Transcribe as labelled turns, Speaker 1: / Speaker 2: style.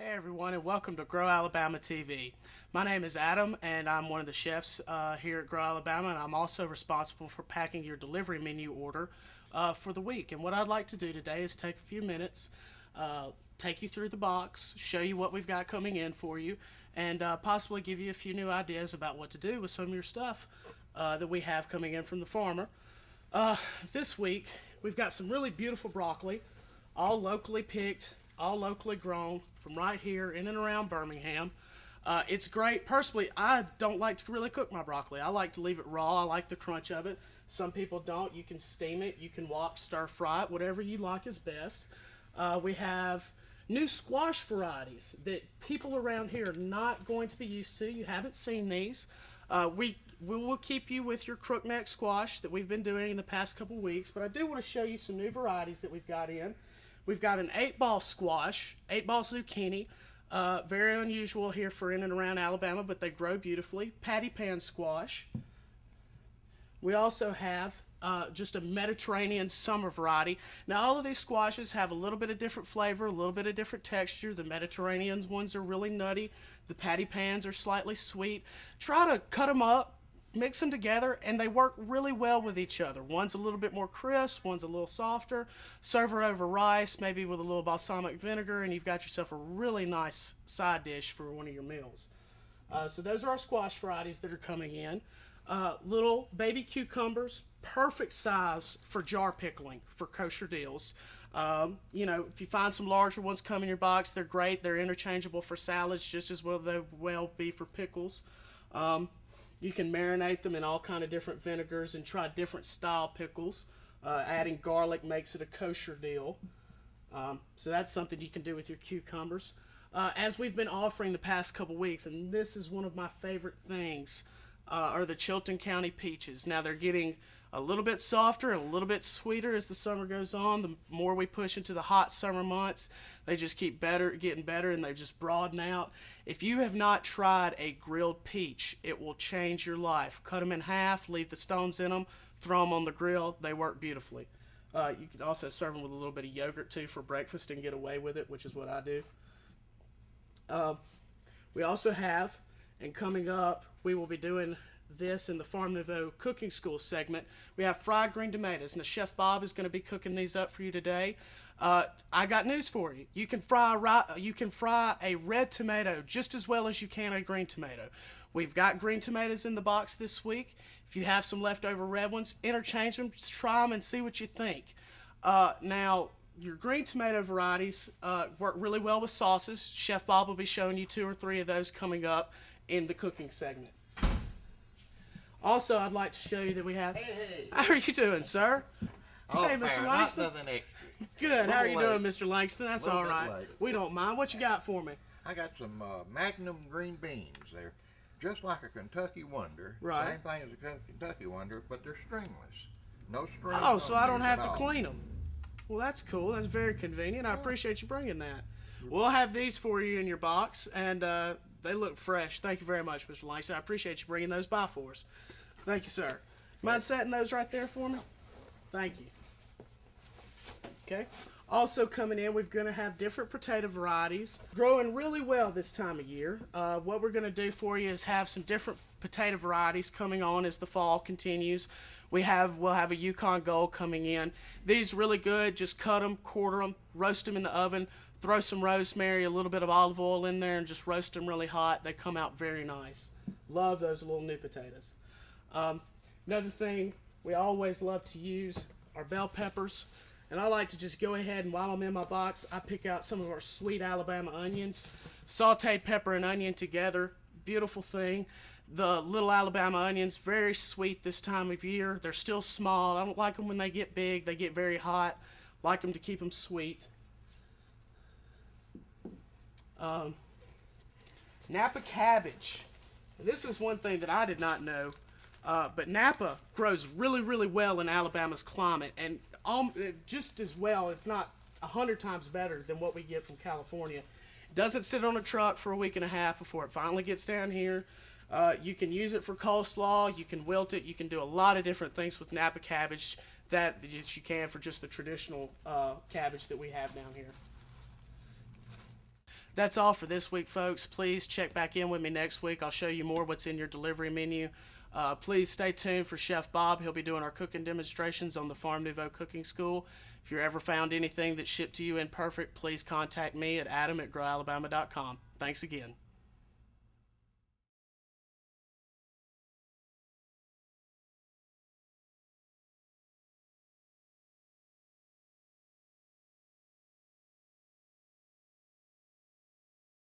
Speaker 1: Hey everyone, and welcome to Grow Alabama TV. My name is Adam, and I'm one of the chefs here at Grow Alabama, and I'm also responsible for packing your delivery menu order for the week. And what I'd like to do today is take a few minutes, take you through the box, show you what we've got coming in for you, and possibly give you a few new ideas about what to do with some of your stuff that we have coming in from the farmer. This week, we've got some really beautiful broccoli, all locally picked, all locally grown from right here in and around Birmingham. It's great. Personally, I don't like to really cook my broccoli. I like to leave it raw. I like the crunch of it. Some people don't. You can steam it, you can wok, stir fry it, whatever you like is best. We have new squash varieties that people around here are not going to be used to. You haven't seen these. We will keep you with your crookneck squash that we've been doing in the past couple weeks, but I do want to show you some new varieties that we've got in. We've got an 8-ball squash, 8-ball zucchini, very unusual here for in and around Alabama, but they grow beautifully. Patty pan squash. We also have just a Mediterranean summer variety. Now, all of these squashes have a little bit of different flavor, a little bit of different texture. The Mediterranean ones are really nutty. The patty pans are slightly sweet. Try to cut them up, mix them together, and they work really well with each other. One's a little bit more crisp, one's a little softer. Serve her over rice, maybe with a little balsamic vinegar, and you've got yourself a really nice side dish for one of your meals. So those are our squash varieties that are coming in. Little baby cucumbers, perfect size for jar pickling for kosher deals. If you find some larger ones come in your box, they're great. They're interchangeable for salads just as well they will be for pickles. You can marinate them in all kind of different vinegars and try different style pickles. Adding garlic makes it a kosher deal. So that's something you can do with your cucumbers. As we've been offering the past couple weeks, and this is one of my favorite things, are the Chilton County peaches. Now they're getting a little bit softer and a little bit sweeter as the summer goes on. The more we push into the hot summer months, they just keep getting better, and they just broaden out. If you have not tried a grilled peach, it will change your life. Cut them in half, leave the stones in them, throw them on the grill. They work beautifully. You can also serve them with a little bit of yogurt too for breakfast and get away with it, which is what I do. We also have, and coming up, we will be doing this in the Farm Nouveau cooking school segment. We have fried green tomatoes. Now, Chef Bob is going to be cooking these up for you today. I got news for you. You can fry a red tomato just as well as you can a green tomato. We've got green tomatoes in the box this week. If you have some leftover red ones, interchange them, try them, and see what you think. Now, your green tomato varieties work really well with sauces. Chef Bob will be showing you 2 or 3 of those coming up in the cooking segment. Also, I'd like to show you that we have.
Speaker 2: Hey.
Speaker 1: How are you doing, sir?
Speaker 2: Oh,
Speaker 1: Hey, Mr.
Speaker 2: fair,
Speaker 1: Langston.
Speaker 2: not nothing extra.
Speaker 1: Good. How are you
Speaker 2: Little
Speaker 1: doing,
Speaker 2: late.
Speaker 1: Mr. Langston? That's
Speaker 2: Little
Speaker 1: all
Speaker 2: bit
Speaker 1: right.
Speaker 2: late.
Speaker 1: We don't mind. What you got for me?
Speaker 2: I got some Magnum green beans. They're just like a Kentucky Wonder.
Speaker 1: Right.
Speaker 2: Same thing as a Kentucky Wonder, but they're stringless. No strings.
Speaker 1: Oh, so I don't
Speaker 2: these
Speaker 1: have
Speaker 2: at
Speaker 1: to
Speaker 2: all.
Speaker 1: clean them. Well, that's cool. That's very convenient. I appreciate you bringing that. We'll have these for you in your box, and they look fresh. Thank you very much, Mr. Langston. I appreciate you bringing those by for us. Thank you, sir. Mind setting those right there for me? Thank you. Okay. Also coming in, we're going to have different potato varieties growing really well this time of year. What we're going to do for you is have some different potato varieties coming on as the fall continues. We'll have a Yukon Gold coming in. These really good. Just cut them, quarter them, roast them in the oven, throw some rosemary, a little bit of olive oil in there, and just roast them really hot. They come out very nice. Love those little new potatoes. Another thing we always love to use are bell peppers. And I like to just go ahead and while I'm in my box, I pick out some of our sweet Alabama onions. Sauteed pepper and onion together, beautiful thing. The little Alabama onions, very sweet this time of year. They're still small. I don't like them when they get big. They get very hot. Like them to keep them sweet. Napa cabbage. This is one thing that I did not know. But Napa grows really, really well in Alabama's climate, and just as well, if not 100 times better than what we get from California. It doesn't sit on a truck for a week and a half before it finally gets down here. You can use it for coleslaw. You can wilt it. You can do a lot of different things with Napa cabbage that you can for just the traditional cabbage that we have down here. That's all for this week, folks. Please check back in with me next week. I'll show you more what's in your delivery menu. Please stay tuned for Chef Bob. He'll be doing our cooking demonstrations on the Farm Nouveau Cooking School. If you're ever found anything that shipped to you imperfect, please contact me at adam@growalabama.com. Thanks again.